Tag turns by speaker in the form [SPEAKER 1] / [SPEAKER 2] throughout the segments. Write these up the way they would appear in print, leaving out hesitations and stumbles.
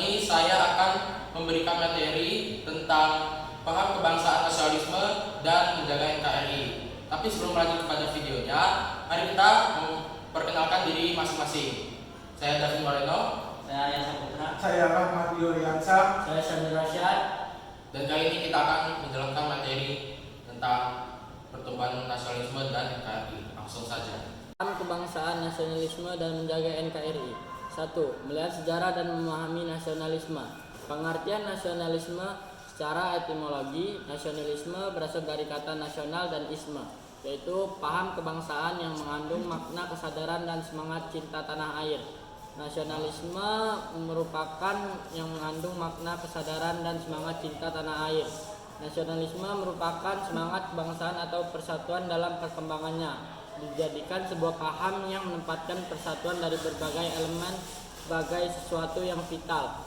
[SPEAKER 1] ini saya akan memberikan materi tentang paham kebangsaan nasionalisme dan menjaga NKRI. Tapi sebelum lanjut kepada videonya, mari kita memperkenalkan diri masing-masing. Saya David Moreno.
[SPEAKER 2] Saya Yansa Putra.
[SPEAKER 3] Saya Rahmat Yuriansa.
[SPEAKER 2] Saya Samir Rasyad.
[SPEAKER 1] Dan kali ini kita akan menjalankan materi tentang pertumbuhan nasionalisme dan NKRI. Langsung saja.
[SPEAKER 2] Paham kebangsaan, nasionalisme, dan menjaga NKRI. 1. Melihat sejarah dan memahami nasionalisme. Pengertian nasionalisme secara etimologi, nasionalisme berasal dari kata nasional dan isme, yaitu paham kebangsaan yang mengandung makna kesadaran dan semangat cinta tanah air. Nasionalisme merupakan yang mengandung makna kesadaran dan semangat cinta tanah air. Nasionalisme merupakan semangat kebangsaan atau persatuan dalam perkembangannya, dijadikan sebuah paham yang menempatkan persatuan dari berbagai elemen sebagai sesuatu yang vital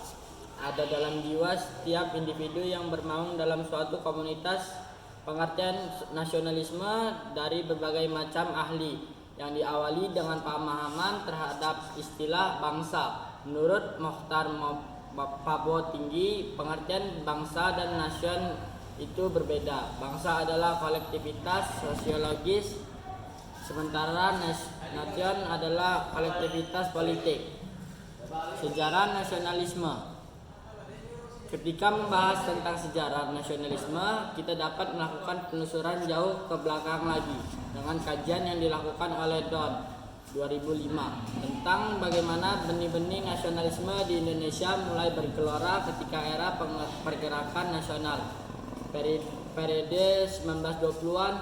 [SPEAKER 2] ada dalam jiwa setiap individu yang bernaung dalam suatu komunitas. Pengertian nasionalisme dari berbagai macam ahli yang diawali dengan pemahaman terhadap istilah bangsa. Menurut Mokhtar Pabo Tinggi, pengertian bangsa dan nation itu berbeda. Bangsa adalah kolektivitas sosiologis, sementara nation adalah kolektivitas politik. Sejarah nasionalisme. Ketika membahas tentang sejarah nasionalisme, kita dapat melakukan penelusuran jauh ke belakang lagi dengan kajian yang dilakukan oleh Don 2005 tentang bagaimana benih-benih nasionalisme di Indonesia mulai bergelora ketika era pergerakan nasional periode 1920-an,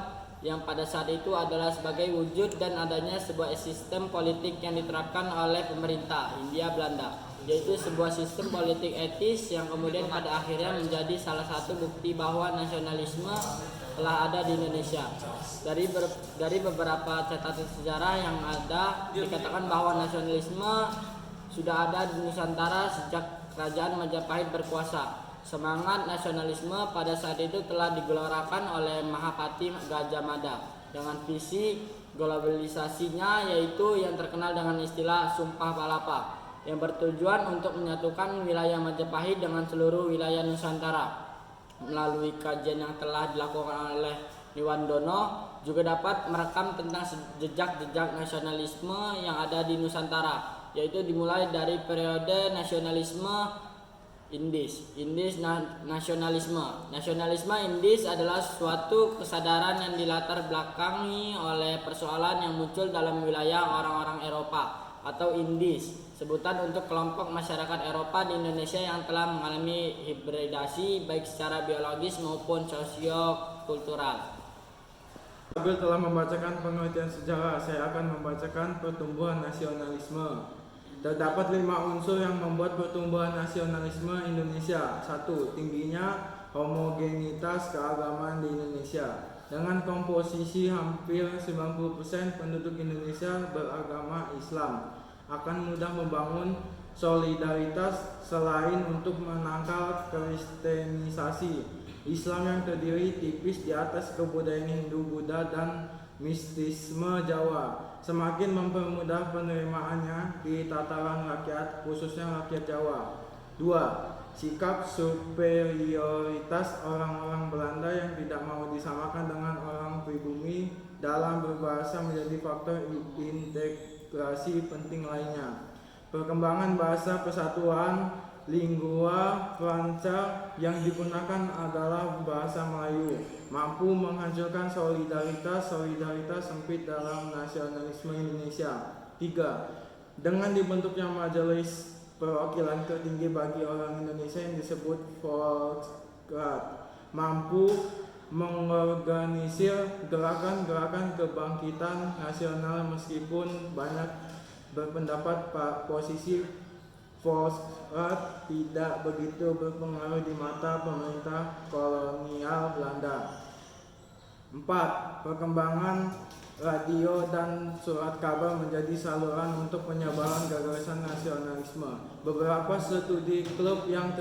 [SPEAKER 2] yang pada saat itu adalah sebagai wujud dan adanya sebuah sistem politik yang diterapkan oleh pemerintah Hindia Belanda, yaitu sebuah sistem politik etis yang kemudian pada akhirnya menjadi salah satu bukti bahwa nasionalisme telah ada di Indonesia. Dari beberapa catatan sejarah yang ada, dikatakan bahwa nasionalisme sudah ada di Nusantara sejak Kerajaan Majapahit berkuasa. Semangat nasionalisme pada saat itu telah digelorakan oleh Mahapati Gajah Mada dengan visi globalisasinya, yaitu yang terkenal dengan istilah Sumpah Palapa, yang bertujuan untuk menyatukan wilayah Majapahit dengan seluruh wilayah Nusantara. Melalui kajian yang telah dilakukan oleh Niwandono, juga dapat merekam tentang jejak-jejak nasionalisme yang ada di Nusantara, yaitu dimulai dari periode nasionalisme Indis nasionalisme. Nasionalisme Indis adalah suatu kesadaran yang dilatar belakangi oleh persoalan yang muncul dalam wilayah orang-orang Eropa atau Indis, sebutan untuk kelompok masyarakat Eropa di Indonesia yang telah mengalami hibridasi baik secara biologis maupun sosiokultural.
[SPEAKER 3] Sambil telah membacakan pengertian sejarah, saya akan membacakan pertumbuhan nasionalisme. Terdapat 5 unsur yang membuat pertumbuhan nasionalisme Indonesia. 1. Tingginya homogenitas keagamaan di Indonesia. Dengan komposisi hampir 90% penduduk Indonesia beragama Islam, akan mudah membangun solidaritas selain untuk menangkal kristenisasi. Islam yang terdiri tipis di atas kebudayaan Hindu, Buddha, dan mistisme Jawa semakin mempermudah penerimaannya di tataran rakyat, khususnya rakyat Jawa. 2. Sikap superioritas orang-orang Belanda yang tidak mau disamakan dengan orang pribumi dalam berbahasa menjadi faktor integrasi penting lainnya. Perkembangan bahasa persatuan, lingua franca yang digunakan adalah bahasa Melayu, mampu menghancurkan solidaritas sempit dalam nasionalisme Indonesia. 3. Dengan dibentuknya majelis perwakilan tertinggi bagi orang Indonesia yang disebut Volksraad, mampu mengorganisir gerakan-gerakan kebangkitan nasional. Meskipun banyak berpendapat posisi Volksraad tidak begitu berpengaruh di mata pemerintah kolonial Belanda. 4. Perkembangan radio dan surat kabar menjadi saluran untuk penyebaran gagasan nasionalisme. Beberapa studi klub yang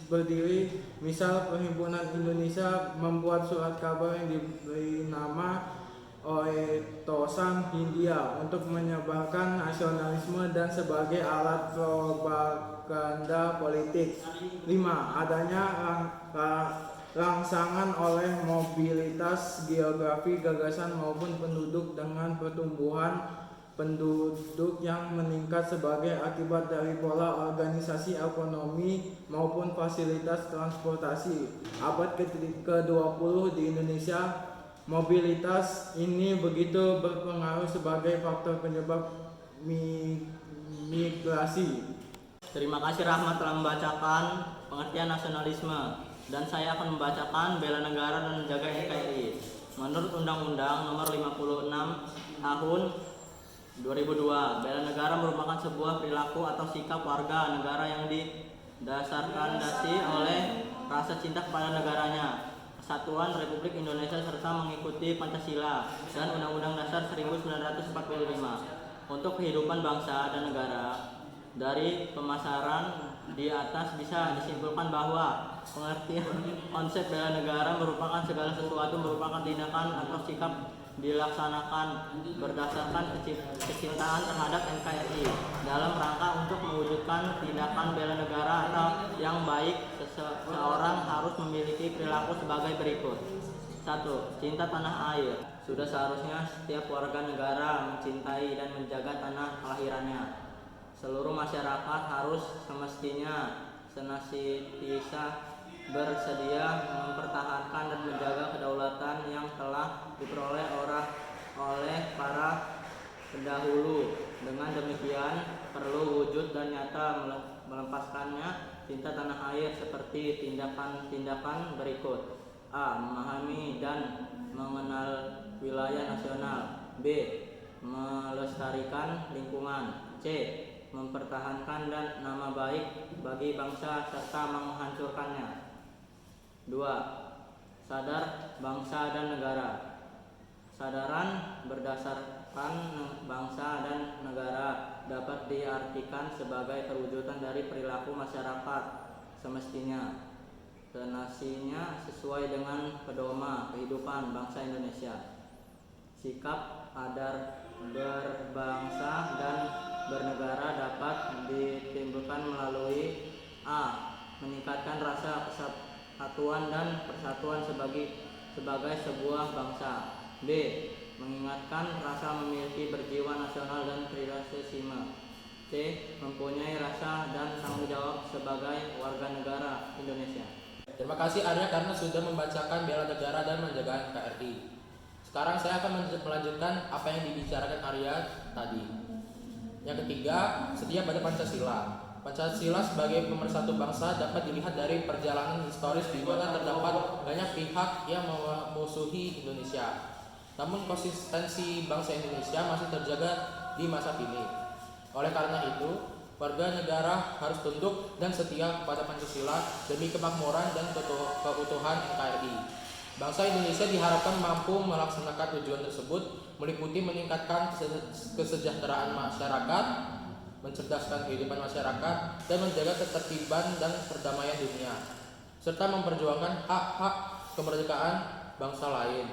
[SPEAKER 3] berdiri, misal Perhimpunan Indonesia, membuat surat kabar yang diberi nama Oetosan Hindia untuk menyebarkan nasionalisme dan sebagai alat propaganda politik. 5. Adanya rangsangan oleh mobilitas geografi gagasan maupun penduduk dengan pertumbuhan penduduk yang meningkat sebagai akibat dari pola organisasi ekonomi maupun fasilitas transportasi. Abad ke-20 di Indonesia, mobilitas ini begitu berpengaruh sebagai faktor penyebab migrasi.
[SPEAKER 2] Terima kasih Rahmat telah membacakan pengertian nasionalisme, dan saya akan membacakan bela negara dan menjaga NKRI. Menurut Undang-Undang Nomor 56 Tahun 2002, bela negara merupakan sebuah perilaku atau sikap warga negara yang didasarkan oleh rasa cinta kepada negaranya, Kesatuan Republik Indonesia, serta mengikuti Pancasila dan Undang-Undang Dasar 1945 untuk kehidupan bangsa dan negara. Dari pemasaran di atas bisa disimpulkan bahwa pengertian konsep bela negara merupakan segala sesuatu merupakan tindakan atau sikap dilaksanakan berdasarkan kecintaan terhadap NKRI dalam rangka untuk mewujudkan tindakan bela negara atau yang baik. Seseorang harus memiliki perilaku sebagai berikut. 1. Cinta tanah air. Sudah seharusnya setiap warga negara mencintai dan menjaga tanah kelahirannya. Seluruh masyarakat harus semestinya senantiasa bersedia mempertahankan dan menjaga kedaulatan yang telah diperoleh oleh para pendahulu. Dengan demikian, perlu wujud dan nyata melepaskannya cinta tanah air seperti tindakan-tindakan berikut. A. Memahami dan mengenal wilayah nasional. B. Melestarikan lingkungan. C. Mempertahankan dan nama baik bagi bangsa serta menghancurkannya. 2. Sadar bangsa dan negara. Sadaran berdasarkan bangsa dan negara dapat diartikan sebagai perwujudan dari perilaku masyarakat semestinya senasinya sesuai dengan pedoman kehidupan bangsa Indonesia. Sikap adar berbangsa dan bernegara dapat ditimbulkan melalui A. Meningkatkan rasa kesatuan dan persatuan sebagai sebuah bangsa. B. Mengingatkan rasa memiliki berjiwa nasional dan patriotisme. C. Mempunyai rasa dan tanggung jawab sebagai warga negara Indonesia.
[SPEAKER 1] Terima kasih Arya karena sudah membacakan bela negara dan menjaga NKRI. Sekarang saya akan melanjutkan apa yang dibicarakan Arya tadi. Yang ketiga, setia pada Pancasila. Pancasila sebagai pemersatu bangsa dapat dilihat dari perjalanan historis di mana terdapat banyak pihak yang memusuhi Indonesia. Namun konsistensi bangsa Indonesia masih terjaga di masa kini. Oleh karena itu, warga negara harus tunduk dan setia kepada Pancasila demi kemakmuran dan keutuhan NKRI. Bangsa Indonesia diharapkan mampu melaksanakan tujuan tersebut meliputi meningkatkan kesejahteraan masyarakat, mencerdaskan kehidupan masyarakat, dan menjaga ketertiban dan perdamaian dunia, serta memperjuangkan hak-hak kemerdekaan bangsa lain.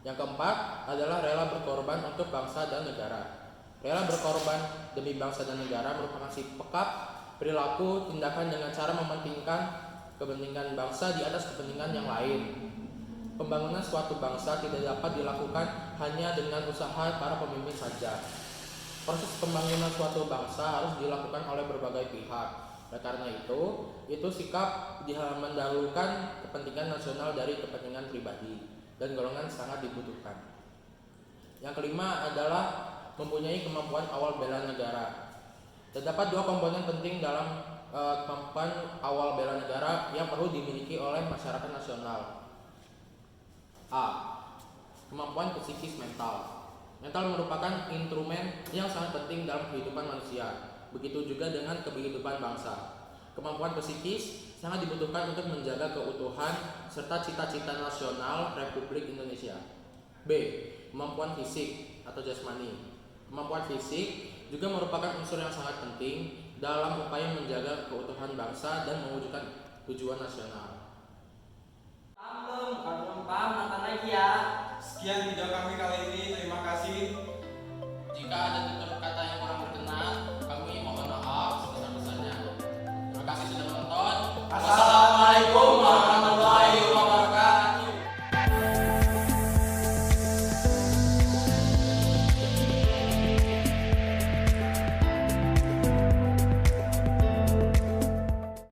[SPEAKER 1] Yang keempat adalah rela berkorban untuk bangsa dan negara. Rela berkorban demi bangsa dan negara merupakan sikap, perilaku, tindakan dengan cara mementingkan kepentingan bangsa di atas kepentingan yang lain. Pembangunan suatu bangsa tidak dapat dilakukan hanya dengan usaha para pemimpin saja. Proses pembangunan suatu bangsa harus dilakukan oleh berbagai pihak. Oleh karena itu sikap mendahulukan kepentingan nasional dari kepentingan pribadi dan golongan sangat dibutuhkan. Yang kelima adalah mempunyai kemampuan awal bela negara. Terdapat dua komponen penting dalam kemampuan awal bela negara yang perlu dimiliki oleh masyarakat nasional. A. Kemampuan psikis mental. Mental merupakan instrumen yang sangat penting dalam kehidupan manusia. Begitu juga dengan kehidupan bangsa. Kemampuan psikis sangat dibutuhkan untuk menjaga keutuhan serta cita-cita nasional Republik Indonesia. B. Kemampuan fisik atau jasmani. Kemampuan fisik juga merupakan unsur yang sangat penting dalam upaya menjaga keutuhan bangsa dan mewujudkan tujuan nasional.
[SPEAKER 2] Paham belum? Kalau belum paham nonton lagi ya.
[SPEAKER 3] Sekian video kami kali ini. Terima kasih.
[SPEAKER 1] Jika ada tutur kata yang kurang